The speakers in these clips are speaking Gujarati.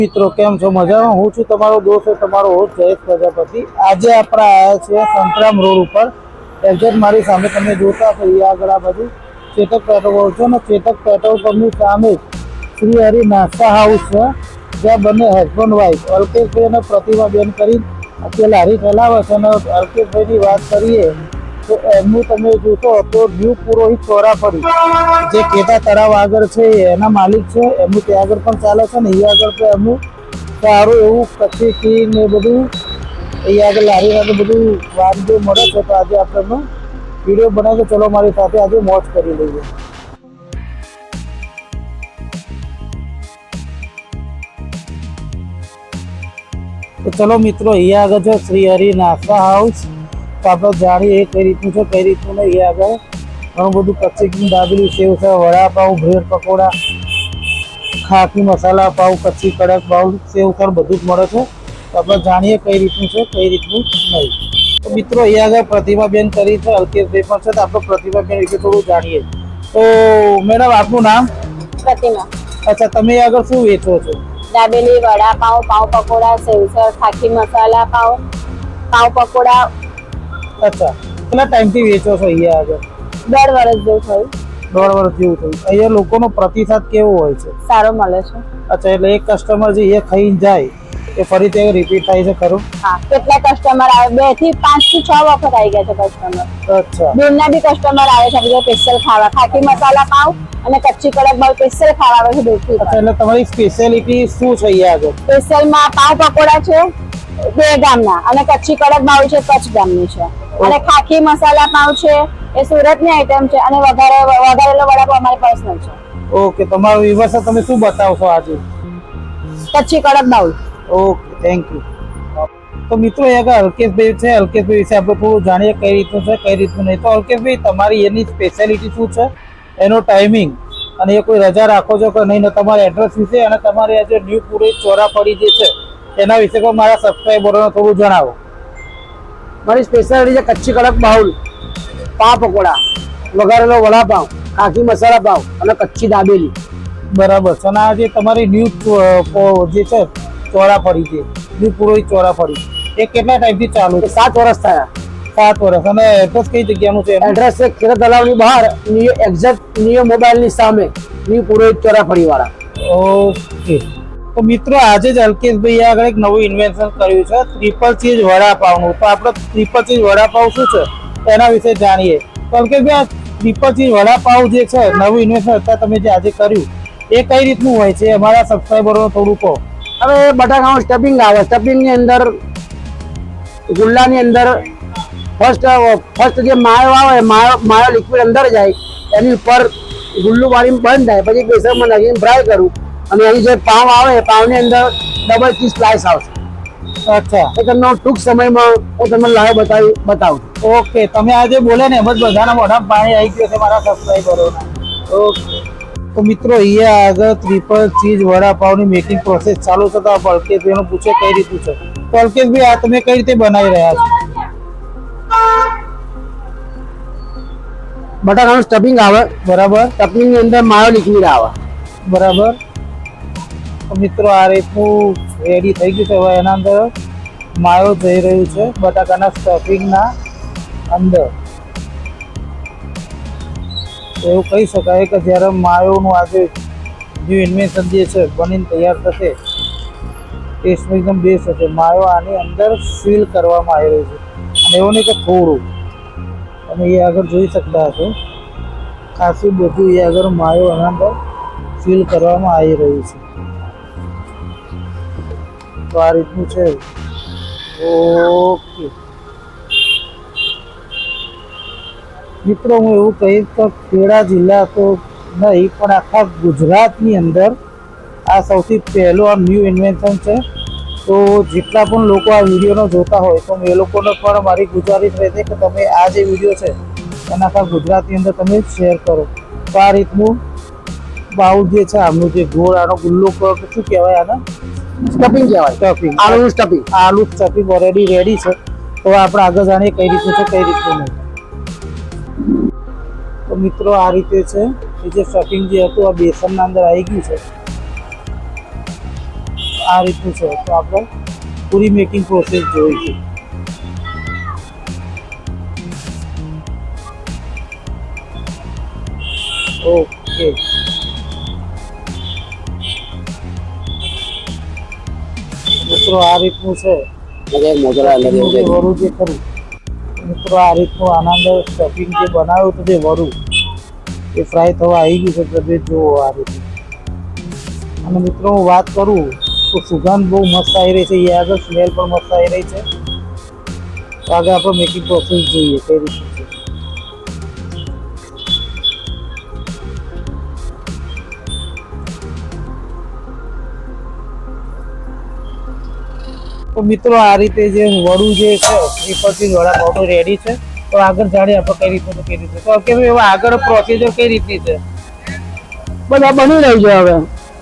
મિત્રો કેમ છો? મજામાં? હું છું તમારો દોસ્ત તમારો હોસ્ટ જયેશ પ્રજાપતિ। આજે આપણે આવ્યા છીએ સંતરામ રોડ ઉપર। એક્ઝેક્ટ મારી સામે તમે જોતા છો અહીંયા આગળ આ બાજુ ચેતક પેટ્રોલ છે ને ચેતક પેટ્રોલ પંપની સામે શ્રી હરિ નાસ્તા હાઉસ છે, જ્યાં બંને હસબન્ડ વાઈફ અલ્કેશભાઈ અને પ્રતિમાબેન કરી અત્યારે લારી ચલાવે છે। અને અલ્કેશભાઈની વાત કરીએ તો એમનું તમે જોશો તો ન્યૂ પુરોહિત ચોરાફળી જે કેટા તળાવ આગળ છે એના માલિક છે, એમનું ત્યાં આગળ પણ ચાલે છે ને અહીંયા આગળ પણ એમનું સારું એવું કચ્છી ખીર ને બધું અહીંયા આગળ લારી આગળ બધું વાનગીઓ મળે છે। તો આજે આપણે એમનો વિડીયો બનાવી ચલો મારી સાથે આજે મોજ કરી લઈએ। તો ચલો મિત્રો અહીંયા આગળ છે શ્રી હરિ નાસ્તા હાઉસ। તો આપણે જાણીએ એ કઈ રીતનું છે કઈ રીતનું નહીં। અહીંયા આગળ ઘણું બધું કચ્છી ઘી દાબેલી સેવ છે, વડાપાઉં, બ્રેડ પકોડા, ખાખી મસાલા પાઉં, કચ્છી કડક પાઉં, સેવ ખર બધું જ મળે છે। તો આપણે જાણીએ કઈ રીતનું છે કઈ રીતનું નહીં। તો મિત્રો અહીંયા આગળ પ્રતિમાબેન કરી છે, અલ્કેશભાઈ પણ છે, તો આપણે પ્રતિમાબેન વિશે થોડું જાણીએ। તો મેડમ આપનું નામ? પ્રતિમા। અચ્છા, તમે આગળ શું વેચો છો? દાબેલી, વડાપાઉં, પાઉં પકોડા, સેવસર, ખાખી મસાલા પાઉં, પાઉં પકોડા। અચ્છા, કેટલા ટાઈમથી વેચો છો અહીંયા આગળ? 1.5 વર્ષ જેવું થયું। 1.5 વર્ષ જેવું થયું। અહીંયા લોકોનો પ્રતિસાદ કેવો હોય છે? સારો મળે છે। અચ્છા, એટલે એક કસ્ટમર જે એ ખાઈને જાય એ ફરી તે રિપીટ થાય છે ખરું? હા, કેટલા કસ્ટમર આવે? 2 થી 5 થી 6 વખત આવી ગયા છે કસ્ટમર। અચ્છા, દૂરના બી કસ્ટમર આવે છે આપણે સ્પેશિયલ ખાવા, ખાખી મસાલા પાઉં અને કચ્છી કડક પાઉં સ્પેશિયલ ખાવા આવે છે દૂરથી। અચ્છા, એટલે તમારી સ્પેશિયાલિટી શું છે અહીંયા આગળ? સ્પેશિયલમાં પાઉં પકોડા છે 2 ગામના અને કચ્છી કડક પાઉં છે કચ્છ ગામની છે, અને ખાખી મસાલા પાઉં છે એ સુરતની આઈટમ છે, અને વઘારેલો વડાપાઉં અમારી પર્સનલ છે। ઓકે, તમારો વ્યવસાય તમે શું બતાવશો આજે? કચ્છી કડક પાઉં। Okay, thank you. તો મિત્રો અહીંયા અલ્કેશભાઈ છે, અલ્કેશભાઈ વિશે આપણે થોડું જાણીએ કઈ રીતનું છે કઈ રીતનું નહીં। તો અલ્કેશભાઈ, તમારી એની સ્પેશિયાલિટી શું છે, એનો ટાઈમિંગ, અને એ કોઈ રજા રાખો છો કે નહીં, તમારા એડ્રેસ વિશે અને તમારે આજે ન્યૂ પુરોહિત ચોરાફળી જે છે એના વિશે પણ મારા સબસ્ક્રાઈબરોને થોડું જણાવો। મારી સ્પેશિયાલિટી છે કચ્છી કડક બાઉલ, પાવ પકોડા, વઘારેલો વડાપાઉં, ખાખી મસાલા પાઉં અને કચ્છી દાબેલી। બરાબર છે। અને આ જે તમારી ન્યૂ જે છે ચોરાફળી છે, ન્યૂ પુરોહિત ચોરાફળી, એ કેટલા ટાઈમથી ચાલુ છે? 7 વર્ષ થયા। 7 વર્ષ। અને એડ્રેસ કઈ જગ્યાનું છે? એડ્રેસ છે ખેડા તલાવની બહાર, એક્ઝેક્ટ નિયો મોબાઈલની સામે, ન્યૂ પુરોહિત ચોરાફળી વાળા। ઓકે, તો મિત્રો આજે જ અલ્કેશભાઈ આગળ એક નવું ઇન્વેન્શન કર્યું છે ટ્રિપલ ચીઝ વડાપાઉંનું। તો આપણે ટ્રિપલ ચીઝ વડાપાઉં શું છે એના વિશે જાણીએ। તો અલ્કેશભાઈ, આ ટ્રિપલ ચીઝ વડાપાઉં જે છે નવું ઇન્વેન્શન અત્યારે તમે જે આજે કર્યું એ કઈ રીતનું હોય છે અમારા સબસ્ક્રાઈબરોને થોડું કહો। હવે બટાકાનું સ્ટફિંગ આવે, સ્ટફિંગની અંદર ગુલ્લાની અંદર ફર્સ્ટ જે માયો આવે, માયો લિક્વિડ અંદર જાય, એની ઉપર ગુલ્લું વાળીને બંધ થાય, પછી બેસનમાં નાખીને ફ્રાય કરું, અને અહીં જે પાવ આવે પાવની અંદર ડબલ ચીઝ સ્લાઇસ આવશે। અચ્છા, એ તમને ટૂંક સમયમાં હું તમને લાઈવ બતાવું। ઓકે, તમે આજે બોલે ને એમ જ બધાના મોઢામાં પાણી આવી ગયું છે મારા સબસ્ક્રાઈબરોના। ઓકે, તો મિત્રો અહીંયા આગળ ટ્રિપલ ચીઝ વડાપાવની મેકિંગ પ્રોસેસ ચાલુ છે। તો આ અલ્કેશભાઈનો પૂછે કઈ રીતનું છે। તો અલ્કેશભાઈ, આ તમે કઈ રીતે બનાવી રહ્યા છો? બટાકાનું સ્ટફિંગ આવે, બરાબર, સ્ટફિંગની અંદર માયો લિક્વિડ આવે, બરાબર। તો મિત્રો આ રીતનું રેડી થઈ ગયું છે। હવે એના અંદર માયો જઈ રહ્યું છે બટાકાના સ્ટફિંગના અંદર। એવું કહી શકાય કે જ્યારે માયોનું આજે ન્યૂ ઇન્વેન્શન જે છે બનીને તૈયાર થશે ટેસ્ટમાં એકદમ બેસ્ટ હશે. માયો આની અંદર સીલ કરવામાં આવી રહ્યો છે અને એવું નહીં કે થોડું, તમે એ આગળ જોઈ શકતા હશો ખાસું બધું એ આગળ માયો આના અંદર સીલ કરવામાં આવી રહ્યું છે. તો આ રીતનું છે. ઓકે મિત્રો, હું એવું કહીશ કે ખેડા જિલ્લા તો નહીં પણ આખા ગુજરાતની અંદર આ સૌથી પહેલું આ ન્યૂ ઇન્વેન્શન છે. તો જેટલા પણ લોકો આ વિડીયોનો જોતા હોય તો એ લોકોને પણ મારી ગુજારિશ રહેશે કે તમે આ જે વિડીયો છે એના આખા ગુજરાતની અંદર તમે શેર કરો. તો આ રીતનું બાઉલ જે છે આમનું જે ગોળ આનો ગુલ્લો શું કહેવાય, આને સ્ટફિંગ કહેવાય. સ્ટફિંગ, આલુનું સ્ટફિંગ. આલુ સ્ટફિંગ ઓલરેડી રેડી છે. તો આપણે આગળ જાણીએ કઈ રીતનું છે કઈ રીતનું નહીં. તો મિત્રો આ રીતે છે એ જે સ્ટફિંગ જે હતું આ બેસનના અંદર આવી ગયું છે. આ રીતનું છે. તો આપણે પૂરી મેકિંગ પ્રોસેસ જોઈ છે. ઓકે મિત્રો આ રીતનું છે વરું જે ખરું. મિત્રો આ રીતનું આના અંદર સ્ટફિંગ જે બનાવ્યું હતું જે વરું એ ફ્રાય થવા આવી ગયું છે. તમે જુઓ આ રીતે. અને મિત્રો હું વાત કરું તો સુગંધ બહુ મસ્ત આવી રહી છે. એ આગળ સ્મેલ પણ મસ્ત આવી રહી છે. તો આગળ આપણે મેકિંગ પ્રોસેસ જોઈએ કઈ રીતનું છે. તો મિત્રો આ રીતે જે વડું જે છે ત્રિપક્ષી વડાપાઉં રેડી છે. તો આગળ જાણીએ આપણે કઈ રીતનું કઈ રીતે. તો કે ભાઈ હવે આગળ પ્રોસિજર કઈ રીતની છે? બધા બની રહ્યું છે. હવે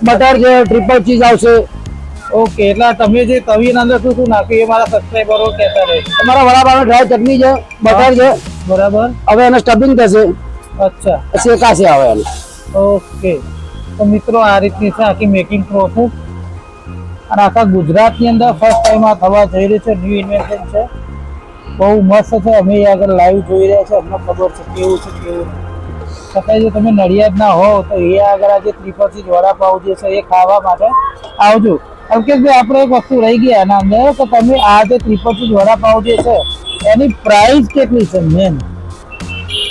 બટર છે, ટ્રિપલ ચીઝ આવશે. ઓકે, એટલે તમે જે તવીના અંદર શું શું નાખ્યું એ મારા સબસ્ક્રાઈબરો કહેતા રહે. તમારા વડાપાઉં ડ્રાય ચટણી છે, બટર છે. બરાબર. હવે એને સ્ટફિંગ થશે. અચ્છા, શેકાશે હવે એને. ઓકે. તો મિત્રો આ રીતની છે આખી મેકિંગ પ્રોસેસ. અને આખા ગુજરાતની અંદર ફર્સ્ટ ટાઈમ આ થવા જઈ રહ્યું છે. ન્યૂ ઇન્વેન્શન છે, બહુ મસ્ત છે. અમે આગળ લાઈવ જોઈ રહ્યા છે, અમને ખબર છે કેવું છે કેવું નહીં. છતાંય જો તમે નડિયાદ ના હો તો એ આગળ આ જે ત્રિપક્ષી વડાપાઉં જે છે એ ખાવા માટે આવજો. અંકિતભાઈ, આપણે એક વસ્તુ રહી ગઈ આના અંદર કે તમે આ જે ત્રિપક્ષી વડાપાઉં જે છે એની પ્રાઇસ કેટલી છે? મેન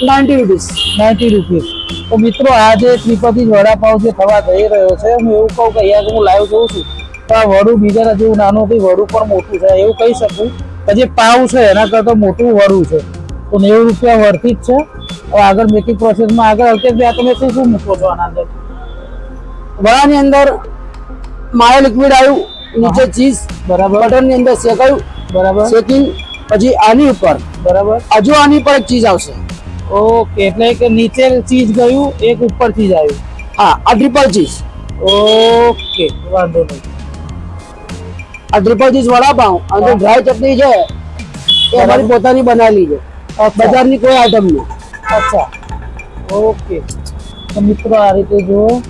90 રૂપીસ. 90 રૂપીસ. તો મિત્રો આ જે ત્રિપક્ષી વડાપાઉં જે થવા જઈ રહ્યો છે, હું એવું કહું કે અહીંયા હું લાઈવ જોઉં છું તો આ વડું બીજા જેવું નાનું હતું, વડું પણ મોટું છે એવું કહી શકું. જે પાવ છે એના કરતાં મોટું વડું છે. તો 90 રૂપિયા વર્તી જ છે. હવે આગળ મેકિંગ પ્રોસેસમાં આગળ અંકિતભાઈ આ તમે શું શું મૂકો છો આના અંદર? વડાની અંદર માયો લિક્વિડ આવ્યું, નીચે ચીઝ, બરાબર. બટરની અંદર શેકાયું, બરાબર. શેકિંગ. પછી આની ઉપર બરાબર. હજુ આની પર એક ચીઝ આવશે. ઓકે, એટલે એક નીચે ચીઝ ગયું, એક ઉપર ચીઝ આવ્યું. હા, આ ટ્રિપલ ચીઝ. ઓકે, વાંધો નહીં. આ ટ્રિપલ ચીઝ વડાપાઉં અને ડ્રાય ચટણી છે એ અમારી પોતાની બનાવેલી છે, બજારની કોઈ આઈટમ નહીં. અચ્છા, ઓકે. તો મિત્રો આ રીતે જુઓ,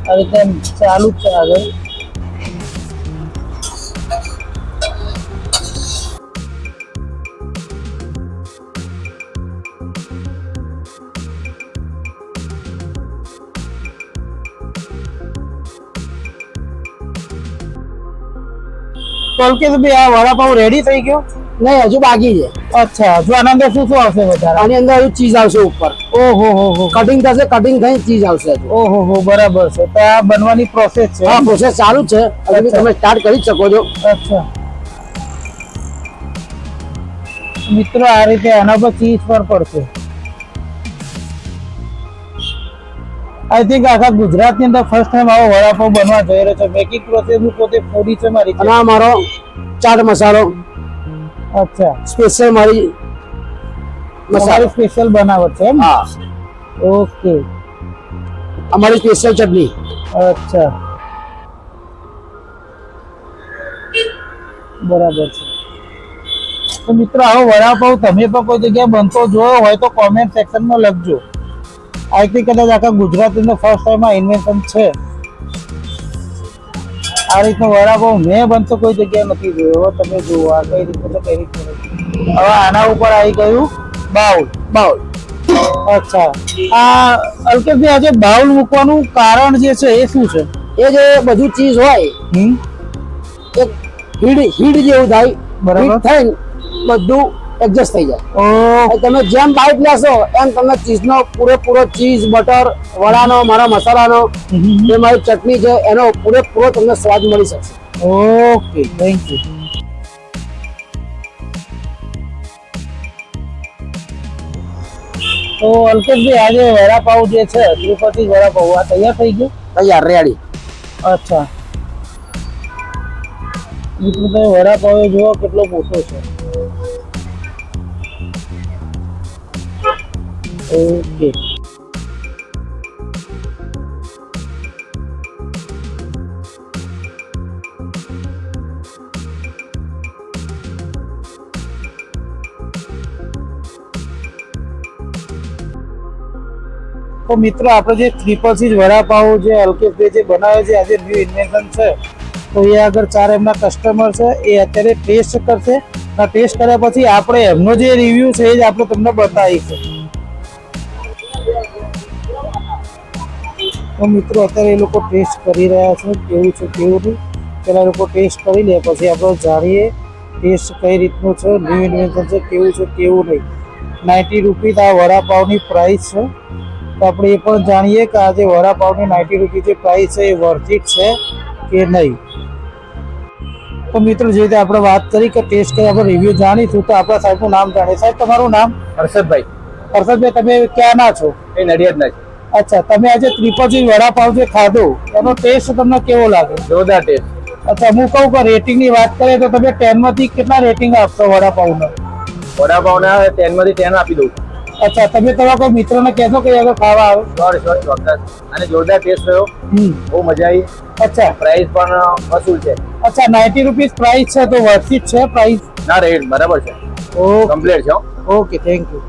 આ રીતે ચાલુ જ છે આગળ. તો અંકિતભાઈ આ વડાપાઉં રેડી થઈ ગયો? નહીં, હજુ બાકી છે. અચ્છા, જો આના અંદર શું શું આવશે વધારે? આની અંદર હજુ ચીઝ આવશે ઉપર. ઓહો હો હો, કટિંગ થશે, કટિંગ થઈ ચીઝ આવશે હજુ. ઓહો હો, બરાબર છે. તો આ બનવાની પ્રોસેસ છે? હા, પ્રોસેસ ચાલુ જ છે. હજુ તમે સ્ટાર્ટ કરી જ શકો છો. અચ્છા મિત્રો, આ રીતે આના પર ચીઝ પર પડશે. આઈ થિંક આખા ગુજરાતની અંદર ફર્સ્ટ ટાઈમ આવો વડાપાઉં બનવા જઈ રહ્યો છે. મેકિંગ પ્રોસેસ હું પોતે ફૂડી છે મારી. અને આ મારો ચાટ મસાલો. અચ્છા, સ્પેશિયલ મારી મસાલો સ્પેશિયલ બનાવટ છે એમ? હા. ઓકે, અમારી સ્પેશિયલ ચટણી. અચ્છા, બરાબર છે. તો મિત્રો આવો વડાપાઉં તમે પણ કોઈ જગ્યાએ બનતો જોયો હોય તો કોમેન્ટ સેક્શનમાં લખજો. આઈ થિંક કદાચ આખા ગુજરાતની ફર્સ્ટ ટાઈમ આ ઇન્વેન્શન છે. આ રીતનો વડાપાઉં મેં બનતો કોઈ જગ્યાએ નથી જોયો. હવે તમે જુઓ આ કઈ રીતનું છે કઈ રીતનું નથી. હવે આના ઉપર આવી ગયું બાઉલ. બાઉલ. અચ્છા, આ અલ્કેશભાઈ આજે બાઉલ મૂકવાનું કારણ જે છે એ શું છે? એ જે બધું ચીઝ હોય હમ એક હીડ જેવું થાય, બરાબર. હીટ થઈને બધું એડજસ્ટ થઈ જાય. ઓ અને તમે જેમ બાઈટ લેશો એમ તમને ચીઝનો પૂરેપૂરો ચીઝ બટર વડાનો મારા મસાલાનો જે મારી ચટણી છે એનો પૂરેપૂરો તમને સ્વાદ મળી શકશે. Okay thank you. તો અલ્કેશભાઈ આજે વડાપાવ જે છે તિરુપતિ વડાપાવ આ તૈયાર થઈ ગયું? તૈયાર રેડી. અચ્છા મિત્રો તમે વડાપાવ એ જુઓ કેટલો મોટો છે. ઓકે તો મિત્રો આપણે જે ટ્રિપલ ચીઝ વડાપાવ જે અલ્કેશભાઈ જે બનાવે છે આજે ન્યૂ ઇન્વેન્શન છે, તો એ આગળ 4 એમના કસ્ટમર છે એ અત્યારે ટેસ્ટ કરશે. ટેસ્ટ કર્યા પછી આપણે એમનો જે રિવ્યુ છે એ જ આપણે તમને બતાવીશું. તો મિત્રો અત્યારે એ લોકો ટેસ્ટ કરી રહ્યા છે કેવું છે કેવું નહીં. પહેલાં લોકો ટેસ્ટ કરી લે પછી આપણે જાણીએ ટેસ્ટ કઈ રીતનું છે, ન્યૂ ઇન્વેન્શન છે, કેવું છે કેવું નહીં. 90 રૂપીસ આ વડાપાવની પ્રાઇસ છે. તો આપણે એ પણ જાણીએ કે આજે વડાપાવની 90 રૂપીસ જે પ્રાઇસ છે એ વર્થ ઇટ છે કે નહીં. તો મિત્રો જે રીતે આપણે વાત કરી કે ટેસ્ટ કરી આપણે રિવ્યુ જાણીશું, તો આપણા સાહેબનું નામ જાણીએ. સાહેબ તમારું નામ? હર્ષદભાઈ. હર્ષદભાઈ, તમે ક્યાંના છો? એ નડિયાદના છે. અચ્છા, તમે આજે ત્રિપલ ચીઝ વડાપાવ જે ખાધો એનો ટેસ્ટ તમને કેવો લાગે? જોરદાર ટેસ્ટ. અચ્છા, હું કહું કે રેટિંગની વાત કરીએ તો તમે 10 માંથી કેટલા રેટિંગ આપશો વડાપાવનો? વડાપાવના 10 માંથી 10 આપી દઉં. અચ્છા, તમે તમારા કોઈ મિત્રને કહેશો કે આગળ ખાવા આવે? શ્યોર ચોક્કસ. અને જોરદાર ટેસ્ટ થયો, બહુ મજા આવી. અચ્છા પ્રાઇસ પણ વસૂલ છે. અચ્છા, 90 રૂપીસ પ્રાઇસ છે તો વર્થ ઇટ છે પ્રાઇસ? ના, રેટ બરાબર છે, ઓકે કમ્પ્લીટ છે. Okay thank you.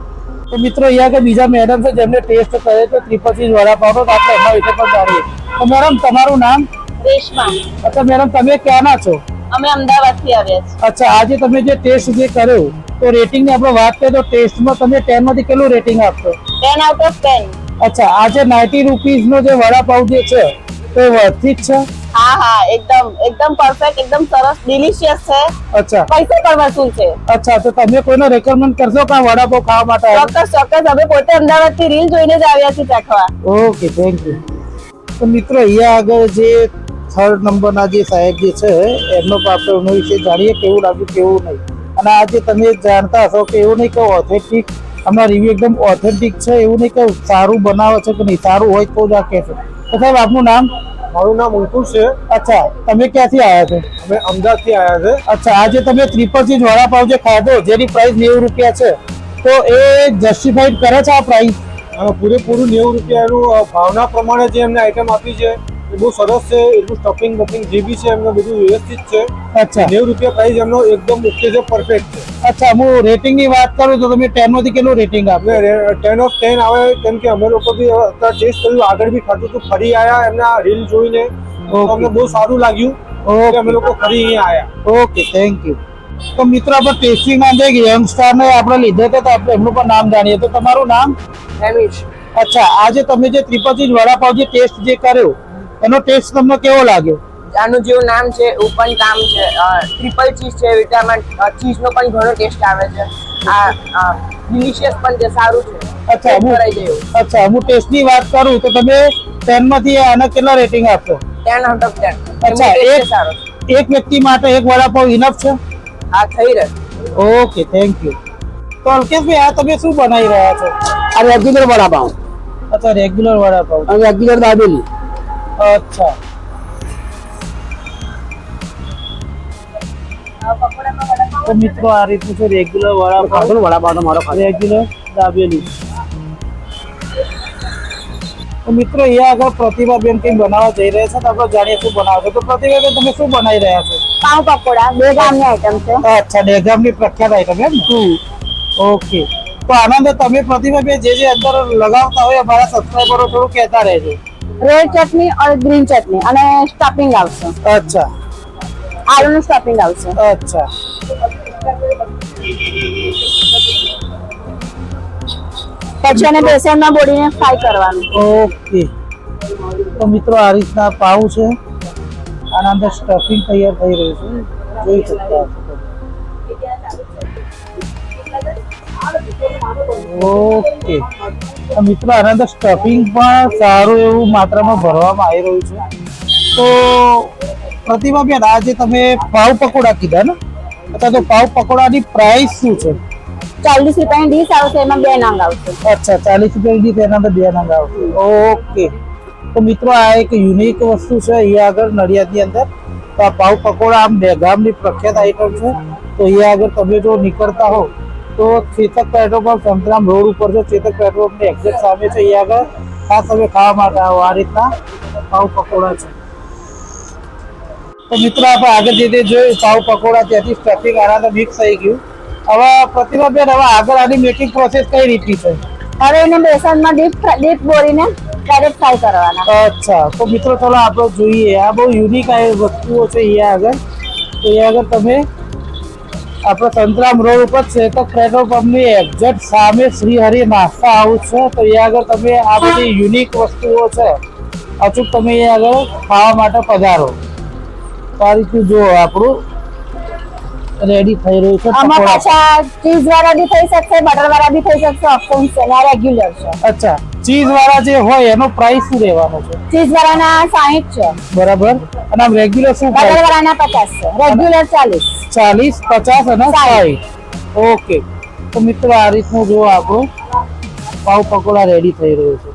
તો મિત્રો અહીંયા કે બીજા મેડમ છે જેમને ટેસ્ટ કરે છે ત્રિપલ ચીઝ વડાપાવનો, તો આપણે એમના વિશે પણ જાણીએ. તો મેડમ તમારું નામ? રેશમા. અચ્છા મેડમ, તમે ક્યાંના છો? અમે અમદાવાદથી આવ્યા છીએ. અચ્છા, આજે તમે જે ટેસ્ટ જે કર્યો તો રેટિંગની આપણે વાત કરીએ તો ટેસ્ટમાં તમે 10 માંથી કેટલું રેટિંગ આપશો? 10 out of 10. અચ્છા, આજે 90 રૂપીસનો જે વડાપાવ જે છે તો એ વર્થ ઇટ છે? હા હા, એકદમ પરફેક્ટ, એકદમ સરસ, ડિલિશિયસ છે. અચ્છા પૈસા પણ વસૂલ છે. અચ્છા, તો તમે કોઈને રેકમેન્ડ કરશો કે આ વડાપાવ ખાવા માટે આવે? ચોક્કસ. અમે પોતે અમદાવાદથી રીલ જોઈને જ આવ્યા છીએ ચાખવા. Okay thank you. તો મિત્રો અહીંયા આગળ જે 3rd નંબરના જે સાહેબ જે છે એમનો પણ આપણે એમના વિશે જાણીએ કેવું લાગ્યું કેવું નહીં. અને આજે તમે જાણતા હશો કે એવું નહીં કે ઓથેન્ટિક આમના રિવ્યુ એકદમ ઓથેન્ટિક છે, એવું નહીં કે સારું બનાવે છે કે નહીં, સારું હોય તો જ આ કહેશે. તો સાહેબ આપનું નામ? મારું નામ અંકુશ છે. અચ્છા, તમે ક્યાંથી આવ્યા છો? અમે અમદાવાદથી આવ્યા છે. અચ્છા, આજે તમે ત્રિપલ ચીઝ વડાપાવ જે ખાધો જેની પ્રાઇસ 90 રૂપિયા છે, તો એ જસ્ટિફાઈડ કરે છે આ પ્રાઇસ? પૂરેપૂરું 90 રૂપિયાનું ભાવના પ્રમાણે જે એમને આઈટમ આપી છે એ બહુ સરસ છે. એટલું સ્ટફિંગ બફિંગ જે બી છે એમને બધું વ્યવસ્થિત છે. અચ્છા 90 રૂપિયા પ્રાઇસ એમનો એકદમ ઓકે છે, પરફેક્ટ છે. અચ્છા, હું રેટિંગની વાત કરું તો તમે 10 માંથી કેટલું રેટિંગ આપો? એટલે 10 of 10 આવે, કેમ કે અમે લોકો બી અત્યારે ટેસ્ટ કર્યું, આગળ બી ખાધું હતું, ફરી આવ્યા એમના રીલ જોઈને, તો અમને બહુ સારું લાગ્યું. ઓકે અમે લોકો ફરી અહીંયા આવ્યા. Okay thank you. તો મિત્રો આપણે ટેસ્ટિંગના જે યંગસ્ટરને આપણે લીધો હતો તો આપણે એમનું પણ નામ જાણીએ. તો તમારું નામ? હેમિશ. અચ્છા, આજે તમે જે ત્રિપલ ચીઝ વડાપાવ જે ટેસ્ટ જે કર્યો એનો ટેસ્ટ તમને કેવો લાગ્યો? આનું જેવું નામ છે એવું પણ કામ છે. ટ્રિપલ ચીઝ છે, વિટામિન ચીઝનો પણ ઘણો ટેસ્ટ આવે છે. આ ડિલિશિયસ પણ છે, સારું છે. અચ્છા અચ્છા, હું ટેસ્ટની વાત કરું તો તમે 10 માંથી આના કેટલા રેટિંગ આપશો? 10 out of 10. અચ્છા, ટેસ્ટ સારો છે. એક વ્યક્તિ માટે એક વડાપાવ ઇનફ છે? આ થઈ રહે. Okay thank you. તો અલ્કેશભાઈ, આ તમે શું બનાવી રહ્યા છો? આ રેગ્યુલર વડાપાવ અચ્છા, રેગ્યુલર વડાપાવ. અને રેગ્યુલર દાબેલી. અચ્છા, તો મિત્રો આ રીતનું છે રેગ્યુલર વડાપાવ, વડાપાવ તો મારો ખાધો. રેગ્યુલર દાબેલી. તો મિત્રો અહીંયા આગળ પ્રતિભાબેન કંઈ બનાવવા જઈ રહ્યા છે તો આપણે જાણીએ શું બનાવો છો. તો પ્રતિભાબેન, તમે શું બનાવી રહ્યા છો? પાઉં પકોડા 2 ગામની આઈટમ છે. અચ્છા, ડેગામની પ્રખ્યાત આઈટમ એમ ને? ઓકે. તો આનંદ તમે પ્રતિભાબેન જે અંદર લગાવતા હોય અમારા સબસ્ક્રાઈબરો થોડું કહેતા રહેજો. રેડ ચટણી અને ગ્રીન ચટણી અને સ્ટફિંગ આવશે. અચ્છા આલુનું સ્ટફિંગ આવશે. અચ્છા, પછી એને બેસનમાં બોળીને ફ્રાય કરવાનું. ઓકે. તો મિત્રો આ રીતના પાઉં છે, આના અંદર સ્ટફિંગ તૈયાર થઈ રહ્યું છે, જોઈ શકતા હશો. ઓકે, તો મિત્રો આના અંદર સ્ટફિંગ પણ સારું એવું માત્રામાં ભરવામાં આવી રહ્યું છે. તો પ્રતિભાબેન, આ જે તમે પાવ પકોડા કીધા ને, અથવા તો પાવ પકોડાની પ્રાઇસ શું છે? 40 રૂપિયાની ડીશ આવશે, એમાં 2 નંગ આવશે. અચ્છા, 40 રૂપિયાની ડીશ, એના અંદર 2 નંગ આવશે. ઓકે, તો મિત્રો આ એક યુનિક વસ્તુ છે અહીંયા આગળ નડિયાદની અંદર. તો આ પાવ પકોડા આમ ગામની પ્રખ્યાત આઈટમ છે. તો અહીંયા આગળ તમે જો નીકળતા હો તો Chetak petrol pump Santram road ઉપર છે. ચેતક પેટ્રોલ પંપની એક્ઝેક્ટ સામે છે. અહીંયા આગળ ખાસ તમે ખાવા માટે આવો. આ રીતના પાવ પકોડા છે. તો મિત્રો આપણે આગળ જે જોયું પાવ પકોડા, ત્યાંથી સ્ટફિંગ આના અંદર મિક્સ થઈ ગયું. હવે પ્રતિભાબેન, હવે આગળ આની મેકિંગ પ્રોસેસ કઈ રીતની છે? હવે એને બેસનમાં ડીપ બોરીને ડાયરેક્ટ ફ્રાય કરવાના. અચ્છા, તો મિત્રો ચલો આપણે જોઈએ. આ બહુ યુનિક વસ્તુઓ છે અહીંયા આગળ. તો અહીંયા આગળ તમે આપણે સંતરામ રોડ ઉપર ચેતક પેટ્રોલ પંપની એક્ઝેક્ટ સામે શ્રી હરિ નાસ્તા હાઉસ છે. તો અહીંયા આગળ તમે આ બધી યુનિક વસ્તુઓ છે, અચૂક તમે અહીંયા આગળ ખાવા માટે પધારો. તો આ રીતનું જો આપણું રેડી થઈ રહ્યું છે. આમાં પાછા ચીઝ વાળા બી થઈ શકશે, બટર વાળા બી થઈ શકશે, ઓપ્શન છે ને રેગ્યુલર છે. અચ્છા, ચીઝ વાળા જે હોય એનો પ્રાઇસ શું રહેવાનો છે? ચીઝ વાળાના 60 છે, બરાબર. અને આમ રેગ્યુલર શું બટર price? વાળાના 50 છે, રેગ્યુલર 40. 40, 50 અને 60. ઓકે, તો મિત્રો આ રીતનું જો આપણું પાવ પકોડા રેડી થઈ રહ્યું છે.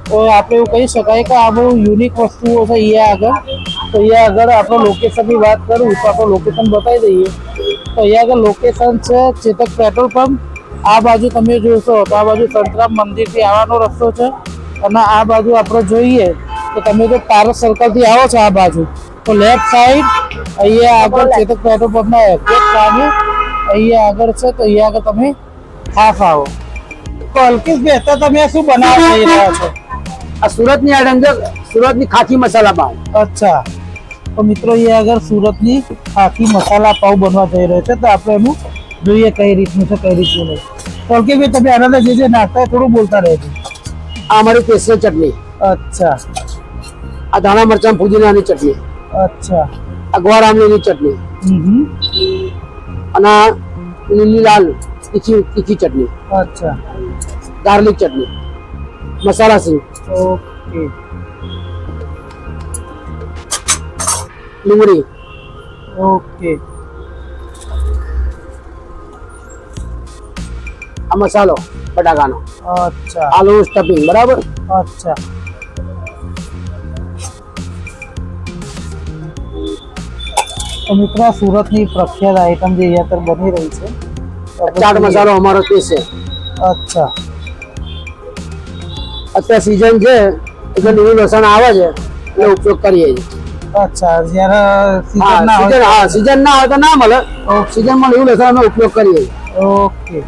તો આપણે એવું કહી શકાય કે આ બહુ યુનિક વસ્તુઓ છે અહીંયા આગળ. તો અહીંયા આગળ આપણે લોકેશનની વાત કરું તો આપણે લોકેશન બતાવી દઈએ. તો અહીંયા આગળ લોકેશન છે ચેતક પેટ્રોલ પંપ. આ બાજુ તમે જોશો તો આ બાજુ સંતરામ મંદિરથી આવવાનો રસ્તો છે. અને આ બાજુ આપણે જોઈએ તો તમે જો પારસ સર્કલથી આવો છો આ બાજુ, તો લેફ્ટ સાઈડ અહીંયા આગળ ચેતક પેટ્રોલ પંપના એક્ઝેક્ટ સામે અહીંયા આગળ છે. તો અહીંયા આગળ તમે ખાસ આવો. તો અલ્કેશભાઈ, અત્યારે તમે શું બનાવવા જઈ રહ્યા છો? આ સુરતની આઈટમ છે, સુરતની ખાખી મસાલા પાવ. અચ્છા, તો મિત્રો અહીંયા આગળ સુરતની ખાખી મસાલા પાવ બનવા જઈ રહ્યો છે. તો આપણે એનું જોઈએ કઈ રીતનું છે, કઈ રીતનું નહીં. તો અલ્કેશભાઈ, તમે આના જે નાખતા થોડું બોલતા રહેજો. આ અમારી કેસરી ચટણી, અચ્છા આ ધાણા મરચાં ફુદીનાની ચટણી, અચ્છા, આ ગોળ આમલીની ચટણી, અને આ લીલી લાલ તીખી ચટણી, અચ્છા, ગાર્લિક ચટણી, મસાલા સિંગ, ઓકે, ડુંગળી, ઓકે, આ મસાલો બટાકાનો, અચ્છા, આલુ સ્ટફિંગ. બરાબર. અચ્છા, તો મિત્રો સુરતની પ્રખ્યાત આઈટમ જે અહીંયા પર બની રહી છે. ચાટ મસાલો અમારો સ્પેસ છે. અચ્છા, અત્યારે સીઝન છે એટલે લીલું લસણ આવે છે એટલે ઉપયોગ કરીએ છીએ. અચ્છા, જ્યારે season ના હોય હા, સીઝન ના હોય તો ના મળે, સીઝનમાં લીલું લસણ અમે ઉપયોગ કરીએ છીએ. ઓકે,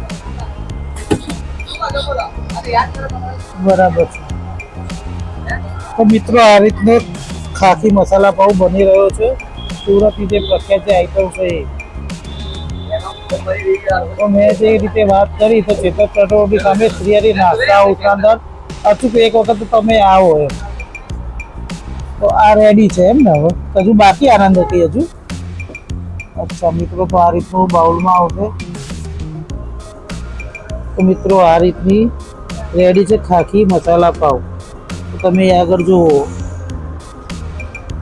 બરાબર છે. તો મિત્રો આ રીતનો ખાખી મસાલા પાવ બની રહ્યો છે. સુરતની જે પ્રખ્યાત જે આઈટમ છે એ. તો મેં જે રીતે વાત કરી તો ચેતક પેટ્રોલની સામે શ્રી હરિ નાસ્તા હાઉસના અંદર અચૂક એક વખત તમે આવો એમ. તો આ રેડી છે એમ ને? હવે હજુ બાકી આનંદ હતી હજુ. અચ્છા મિત્રો, તો આ રીતનું બાઉલમાં આવશે. તો મિત્રો આ રીતની રેડી છે ખાખી મસાલા પાવ. તો તમે આગળ જુઓ.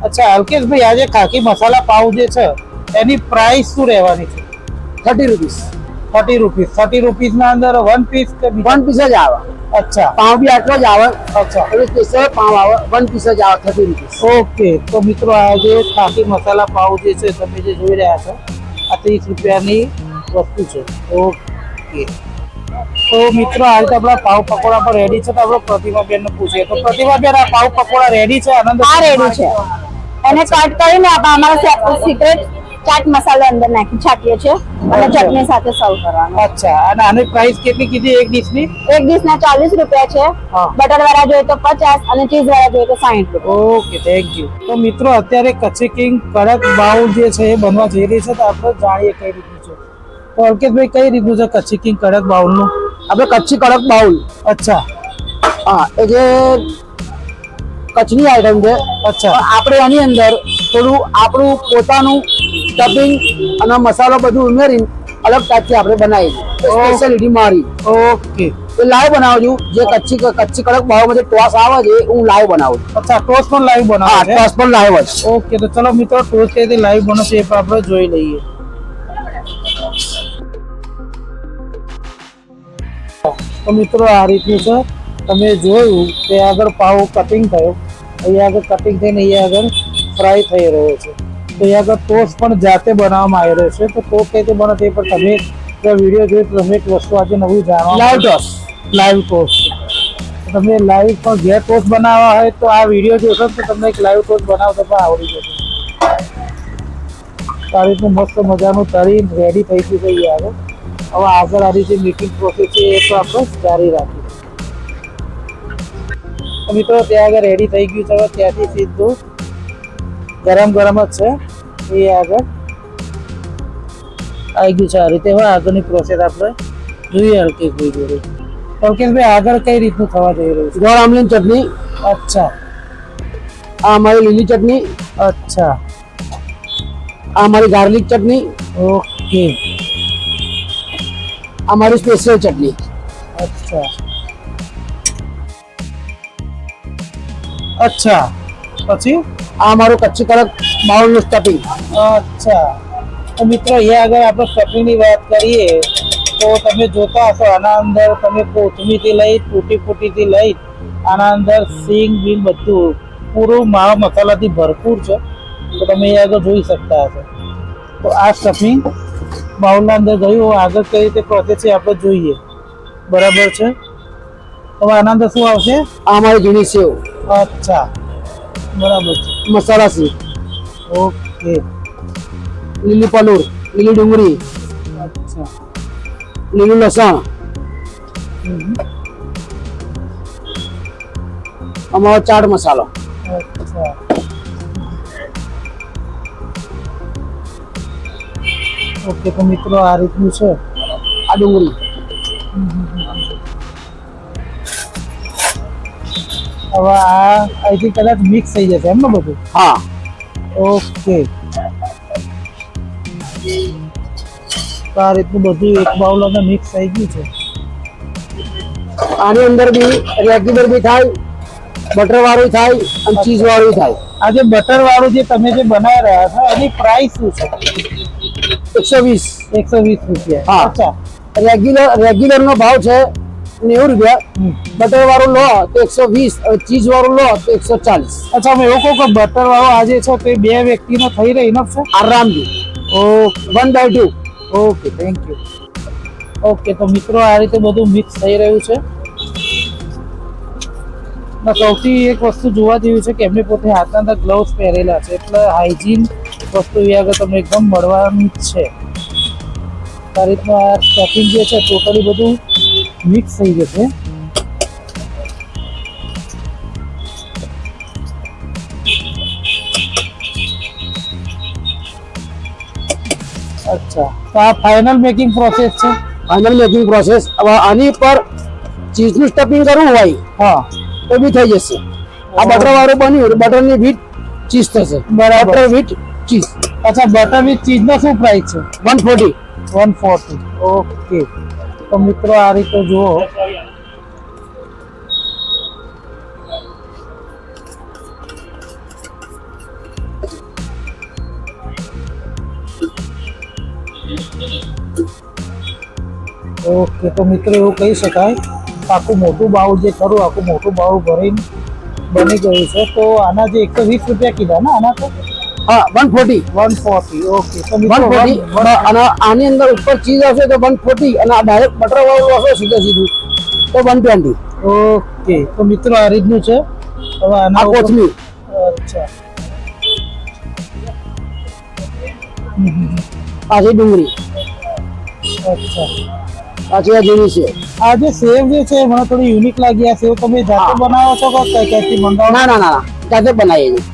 અચ્છા અલ્કેશભાઈ, આ જે ખાખી મસાલા પાવ જે છે એની પ્રાઇસ શું રહેવાની છે? 30 રૂપીસ. 30 રૂપીસ. 30 રૂપીસના અંદર 1 પીસ કે 1 પીસ જ આવે. અચ્છા, પાવ બી આટલો જ આવે. અચ્છા, એટલે સ્પેશિયલ પાવ આવે, 1 પીસ જ આવે 30 રૂપીસ. ઓકે. તો મિત્રો આ જે ખાખી મસાલા પાવ જે છે તમે જે જોઈ રહ્યા છો આ 30 રૂપિયાની વસ્તુ છે. ઓકે, તો મિત્રો હાલ તો આપણા પાવ પકોડા પણ રેડી છે. તો આપણે પ્રતિભાબેનને પૂછીએ. તો પ્રતિભાબેન, આ પાવ પકોડા રેડી છે? આનંદ આ રેડી છે. એને કટ કરીને આપણે અમારા સિક્રેટ ચાટ મસાલો અંદર નાખી છાંટીએ છીએ અને ચટણી સાથે સર્વ કરવાનો. અચ્છા, અને આની પ્રાઇસ કેટલી કીધી એક ડીશની? એક ડીશના 40 રૂપિયા છે, હા. બટર વાળા જોઈએ તો 50 અને ચીઝ વાળા જોઈએ તો 60 રૂપિયા. Okay, thank you. તો મિત્રો અત્યારે કચ્છી કિંગ કડક બાઉલ જે છે એ બનવા જઈ રહી છે. તો આપણે જાણીએ કઈ રીતનું છે. તો અલ્કેશભાઈ, કઈ રીતનું છે કચ્છી કિંગ કડક બાઉલનું? આપણે કચ્છી કડક બાઉલ. અચ્છા હા, એ જે કચ્છની આઈટમ છે. અચ્છા પણ આપણે એની અંદર થોડું આપણું પોતાનું સ્ટફિંગ અને મસાલો બધું ઉમેરીને અલગ ટાઈપથી આપણે બનાવી સ્પેશિયાલિટી મારી. ઓકે. એ લાઈવ બનાવું છું. જે કચ્છી કડક બાઉલમાં જે ટોસ આવે છે એ હું લાઈવ બનાવું છું. અચ્છા ટોસ પણ લાઈવ હા, બનાવે છે. ટોસ પણ લાઈવ જ. ઓકે તો ચલો મિત્રો ટોસ કઈ રીતે લાઈવ બને છે એ પણ આપણે જોઈ લઈએ. તો મિત્રો આ રીતનું છે, તમે જોયું કે આગળ પાવ કટિંગ થયો, અહીંયા આગળ કટિંગ થઈને અહીંયા આગળ ફ્રાય થઈ રહ્યો છે. તો અહીંયા આગળ ટોસ પણ જાતે બનાવવામાં આવી રહ્યો છે. તો ટોસ કઈ રીતે બને તે પણ તમે જો વિડીયો જોઈ તો તમે એક વસ્તુ આજે નવું જાણવા લાઈવ ટોસ. Live toss. તમે લાઈવ પણ ઘેર ટોસ બનાવવા હોય તો આ વિડીયો જોશો તો તમને એક લાઈવ ટોસ બનાવતા પણ આવડી જશે. તો આ રીતનું મસ્ત મજાનું તળી રેડી થઈ ગયું છે અહીંયા આગળ. હવે આગળ આ રીતે મેકિંગ પ્રોસેસ છે એ તો આપણે જારી રાખીશું. તો મિત્રો ત્યાં આગળ રેડી થઈ ગયું છે. હવે ત્યાંથી સીધું ગરમ ગરમ જ છે એ આગળ આવી ગયું છે. આ રીતે હવે આગળની પ્રોસેસ આપણે જોઈએ હલકેશભાઈ જોડે. હલકેશભાઈ આગળ કઈ રીતનું થવા જઈ રહ્યું છે? ગોળ આમલીની ચટણી. અચ્છા આ અમારી લીલી ચટણી. અચ્છા આ અમારી ગાર્લિક ચટણી. ઓકે આ અમારી સ્પેશિયલ ચટણી. અચ્છા અચ્છા પછી આ અમારું કચ્છી કડક બાઉલનું સ્ટફિંગ. અચ્છા તો મિત્રો અહીંયા આગળ આપણે સ્ટફિંગની વાત કરીએ તો તમે જોતા હશો આના અંદર તમે કોથમીરથી લઈ ફૂટીથી લઈ આના અંદર સિંગ બિંગ બધું પૂરું માવા મસાલાથી ભરપૂર છે. તો તમે અહીંયા આગળ જોઈ શકતા હશો. તો આ સ્ટફિંગ બાઉલના અંદર ગયું. આગળ કઈ રીતે પ્રોસેસ છે આપણે જોઈએ. બરાબર છે. હવે આના અંદર શું આવશે? આ અમારી ઝીણી સેવ. અચ્છા બરાબર છે. મસાલા સેવ. ઓકે લીલી પલુર, લીલી ડુંગળી, અચ્છા લીલું લસણ, અમારો ચાટ મસાલો. અચ્છા ઓકે તો મિત્રો આ રીતનું છે. આ ડુંગળી. હવે આ અહીંથી કદાચ મિક્સ થઈ જશે એમ ને બધું? હા. ઓકે તો આ રીતનું બધું એક બાઉલ અંદર મિક્સ થઈ ગયું છે. આની અંદર બી રેગ્યુલર બી થાય, બટર વાળું થાય અને ચીઝ વાળું થાય. આ જે બટર વાળું જે તમે જે બનાવી રહ્યા છો એની પ્રાઇસ શું છે? 120. 120 રૂપિયા. હા. અચ્છા રેગ્યુલર નો ભાવ છે 90 રૂપિયા. બટર વાળું લો તો 120, ચીઝ વાળું લો તો 140. અચ્છા હું એવું કહું કે બટર વાળો આજે છે તે બે વ્યક્તિનો થઈ રહી ઇનફ છે? આરામથી. Okay 1/2. Okay thank you. Okay તો મિત્રો આ રીતે બધું મિક્સ થઈ રહ્યું છે. સૌથી એક વસ્તુ જોવા જેવી છે કે એમને પોતે હાથના અંદર ગ્લવ્સ પહેરેલા છે એટલે હાઇજીન વસ્તુ એ આગળ તમને એકદમ મળવાની જ છે. આ રીતનું આ સ્ટફિંગ જે છે ટોટલી બધું મિક્સ થઈ જશે. અચ્છા તો આ ફાઇનલ મેકિંગ પ્રોસેસ છે? Final making process. હવે આની પર ચીઝનું સ્ટફિંગ કરવું હોય હા તો બી થઈ જશે. આ બટર વાળું બન્યું બટરની વિથ ચીઝ થશે. બરાબર. Butter with cheese. અચ્છા બટર વિથ ચીઝનો શું પ્રાઇસ છે? 140. 140. ઓકે તો મિત્રો આ રીતે જુઓ. ઓકે તો મિત્રો એવું કહી શકાય આખું મોટું બાઉલ જે ખરું આખું મોટું બાઉલ ભરીને બની ગયું છે. તો આના જે 120 રૂપિયા કીધા ને આના તો? હા 140. 140. ઓકે તો મિત્રો 140. અને આની અંદર ઉપર ચીઝ હશે તો 140 અને આ ડાયરેક્ટ બટર વાળું હશે સીધું તો 120. ઓકે તો મિત્રો આ રીતનું છે. હવે આ આના કોથમીર. અચ્છા પાછી ડુંગળી. અચ્છા પાછી આ ઝીણી સેવ. આ જે સેવ જે છે મને થોડી યુનિક લાગી. આ સેવ તમે જાતે હા. બનાવો છો કે ક્યાંથી મંગાવો? ના ના ના જાતે બનાવીએ છીએ.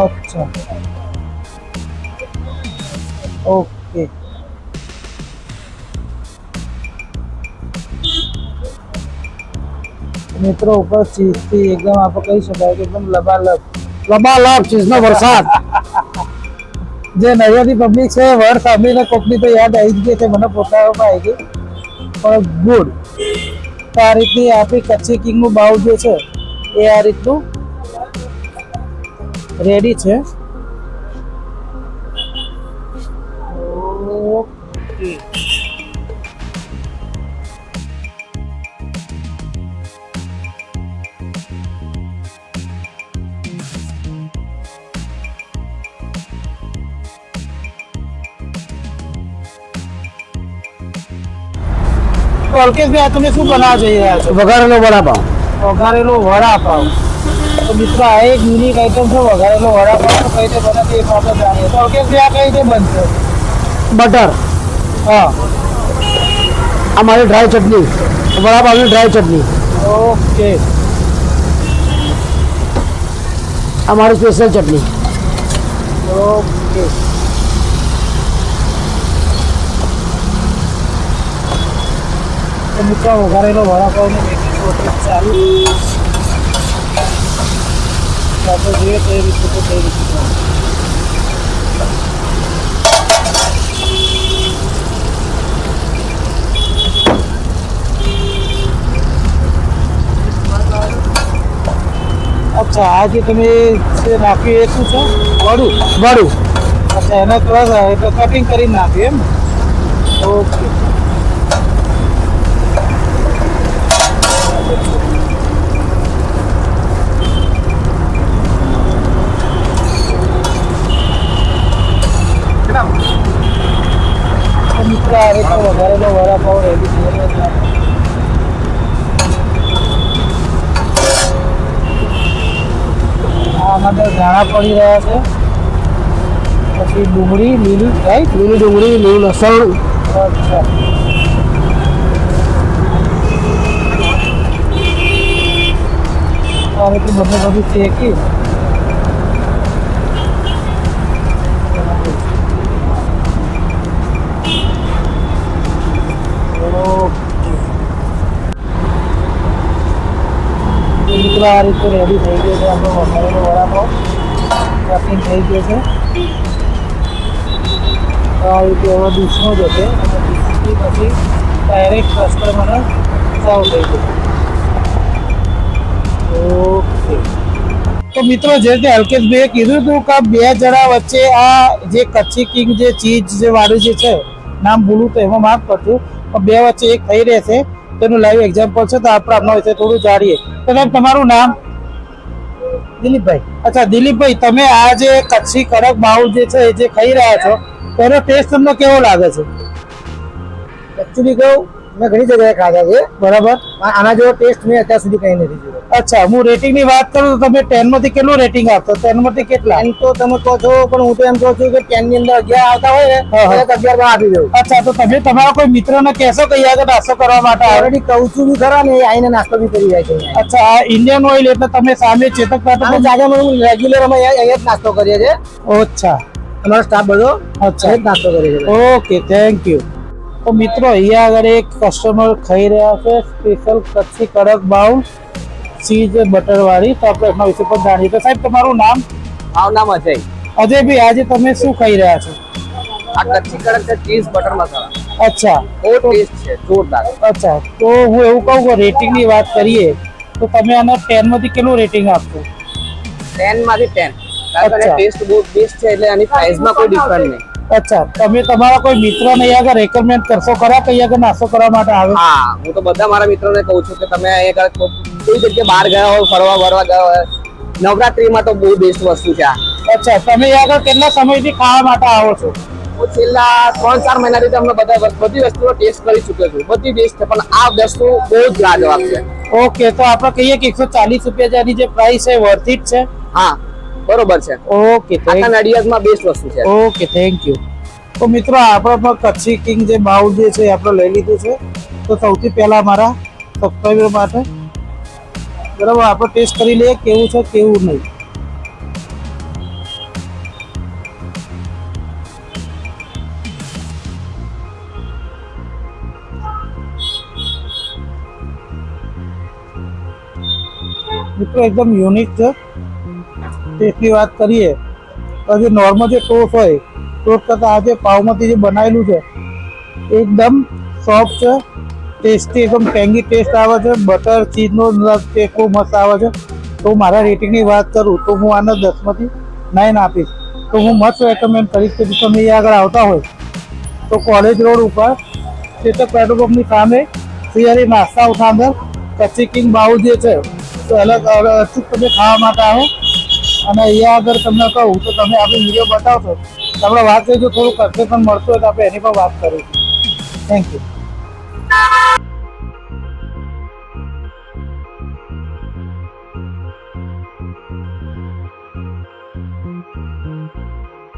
અચ્છા ઓકે મિત્રો ઉપર ચીઝથી એકદમ આપણે કહી શકાય કે એકદમ લબાલબ લબાલબ ચીઝનો વરસાદ. જે નડિયાદની પબ્લિક છે વર સાંભળીને કોકની તો યાદ આવી જ ગઈ છે, મને પોતામાં આવી ગઈ, પણ ગુડ. તો આ રીતની આપણી કચ્છી કિંગનું બાઉલ જે છે એ આ રીતનું રેડી છે. ઓકે. તો અલ્કેશભાઈ, આ તમે શું બનાવવા જઈ રહ્યા છો? વઘારેલો વડાપાવ. વઘારેલો વડાપાવ. તો મિત્રો આ એક યુનિક આઈટમ છે વઘારેલો વડાપાવ. તો કઈ રીતે બને તે આપણે જાણીએ. તો અલ્કેશભાઈ, આ કઈ રીતે બનશે? બટર. હા. આ મારી ડ્રાય ચટણી, વડાપાવની ડ્રાય ચટણી. ઓકે. આ મારી સ્પેશિયલ ચટણી. ઓકે. તો મિત્રો વઘારેલો વડાપાવની મેકિંગ પ્રોસેસ ચાલુ. આપણે જોઈએ કઈ રીતે તો કઈ રીતે. અચ્છા, આ જે તમે જે નાખ્યું એ શું છે? વડું. વડું. અચ્છા, એને થોડા એટલે કટિંગ કરીને નાખ્યું એમ? ઓકે. તો મિત્રો આ રીતનો વઘારેલો વડાપાવ રેડી થઈ ગયો છે. આમાં અંદર ધાણા પડી રહ્યા છે, પછી ડુંગળી લીલી, રાઈટ? લીલી ડુંગળી, લીલું લસણ. અચ્છા. હવે તો બધું શેકી મિત્રો આ રીતે રેડી થઈ ગયો છે આપણો વઘારેલો વડાપાવ. કટિંગ થઈ ગયો છે. તો આ રીતે હવે ડીશમાં જશે અને ડીશથી પછી ડાયરેક્ટ કસ્ટમરને સર્વ થઈ જશે. ઓકે. તો મિત્રો જે રીતે અલ્કેશભાઈએ કીધું હતું કે બે જણા વચ્ચે આ જે કચ્છી કિંગ જે ચીઝ જે વાળું જે છે, નામ ભૂલું તો એમાં માફ કરજો, પણ બે વચ્ચે એક થઈ રહેશે. તેનું લાઈવ એક્ઝામ્પલ છે, તો આપણે આપણા વિશે થોડું જાણીએ. તો સાહેબ, તમારું નામ? દિલીપભાઈ. અચ્છા, દિલીપભાઈ, તમે આ જે કચ્છી કડક બાઉલ જે છે એ જે ખાઈ રહ્યા છો, તેનો ટેસ્ટ તમને કેવો લાગે છે? એકચ્યુઅલી કહું, મેં ઘણી જગ્યાએ ખાધા છે, બરાબર. આના જેવો ટેસ્ટ મેં અત્યાર સુધી કઈ નથી જોયો. અચ્છા, હું રેટિંગ ની વાત કરું તો તમે 10 માંથી કેટલું રેટિંગ આપશો? 10 માંથી કેટલા? એમ તો તમે કહો છો, પણ હું તો એમ કહું છું કે 10 ની અંદર 11 આવતા હોય ને હા, હા. તો 11 માં આપી દઉં. અચ્છા, તો તમે તમારા કોઈ મિત્રને કહેશો કે આગળ નાસ્તો કરવા માટે આવે? ઓલરેડી કહું છું બી ખરા ને, એ આવીને નાસ્તો બી કરી જાય છે અહીંયા. અચ્છા, આ ઇન્ડિયન ઓઇલ એટલે તમે સામે ચેતક આની પાટણ. જાગેમાં હું રેગ્યુલર અમે અહીંયા જ નાસ્તો કરીએ છીએ. અચ્છા. અમારો સ્ટાફ બધો અચ્છા. અહીંયા જ નાસ્તો કરીએ છીએ. Okay, thank you. તો મિત્રો અહીંયા આગળ એક કસ્ટમર ખાઈ રહ્યા છે સ્પેશિયલ કચ્છી કડક બાઉલ ચીઝ બટર વાળી. તો આપણે એના વિશે પણ જાણીએ. તો સાહેબ, તમારું નામ? મારું નામ અજય. અજયભાઈ, આજે તમે શું ખાઈ રહ્યા છો? આ કચ્છી કડક છે ચીઝ બટર મસાલા. અચ્છા. બહુ ટેસ્ટ છે, જોરદાર. અચ્છા, તો હું એવું કહું કે રેટિંગ ની વાત કરીએ તો તમે આને 10 માંથી કેટલું રેટિંગ આપશો? 10 માંથી 10. કારણ કે અચ્છા. ટેસ્ટ બહુ બેસ્ટ છે, એટલે આની પ્રાઇસમાં કોઈ ડિફરન્ટ નહીં. અચ્છા, તમે તમારા કોઈ મિત્રને અહીંયા આગળ રેકમેન્ડ કરશો ખરા કે અહીંયા આગળ નાસ્તો કરવા માટે આવે? હા, હું તો બધા મારા મિત્રોને કહું છું કે તમે અહીંયા કોઈ જગ્યાએ બહાર ગયા હોય, ફરવા ગયા હોય, નવરાત્રીમાં તો બહુ બેસ્ટ વસ્તુ છે આ. અચ્છા, તમે અહીંયા આગળ કેટલા સમયથી ખાવા માટે આવો છો? હું છેલ્લા 3-4 મહિનાથી તમને બધી વસ્તુનો ટેસ્ટ કરી ચૂક્યો છું. બધી બેસ્ટ છે, પણ આ વસ્તુ બહુ જ લાજવાબ છે. ઓકે, તો આપણે કહીએ કે 140 રૂપિયા જેની જે પ્રાઇસ છે વર્થ ઇટ છે. હા, બરોબર છે. ઓકે, આખા નડિયાદમાં બેસ્ટ વસ્તુ છે. Okay, thank you. તો મિત્રો આપણે પણ કચ્છી કિંગ જે બાઉલ જે છે એ આપણે લઈ લીધું છે. તો સૌથી પહેલા મારા સબસ્ક્રાઈબર માટે બરાબર આપણે ટેસ્ટ કરી લઈએ કેવું છે કેવું નહીં. તો એકદમ યુનિક છે. ટેસ્ટની વાત કરીએ તો જે નોર્મલ જે ટોસ્ટ હોય ટોસ્ટ કરતાં આ જે પાવમાંથી જે બનાવેલું છે એકદમ સોફ્ટ છે, ટેસ્ટી, એકદમ ટેંગી ટેસ્ટ આવે છે. બટર ચીઝનો ટેસ્ટ બહુ મસ્ત આવે છે. તો મારા રેટિંગની વાત કરું તો હું આને 10માંથી 9 આપીશ. તો હું મસ્ત રેકમેન્ડ કરીશ કે જો તમે અહીંયા આગળ આવતા હોય તો કોલેજ રોડ ઉપર ચેતક પેટ્રોલ પંપની સામે સિયારી નાસ્તા હાઉસના અંદર કચ્છી કિંગ બાઉલ જે છે તો અલગ અચૂક તમે ખાવા માટે આવો. અને અહીંયા આગળ તમને કહું તો તમે આપણી વિડીયો બતાવશો તો આપણે વાત કરીએ, જો થોડું કન્સેશન મળતું હોય તો આપણે એની પણ વાત કરીશું. Thank you.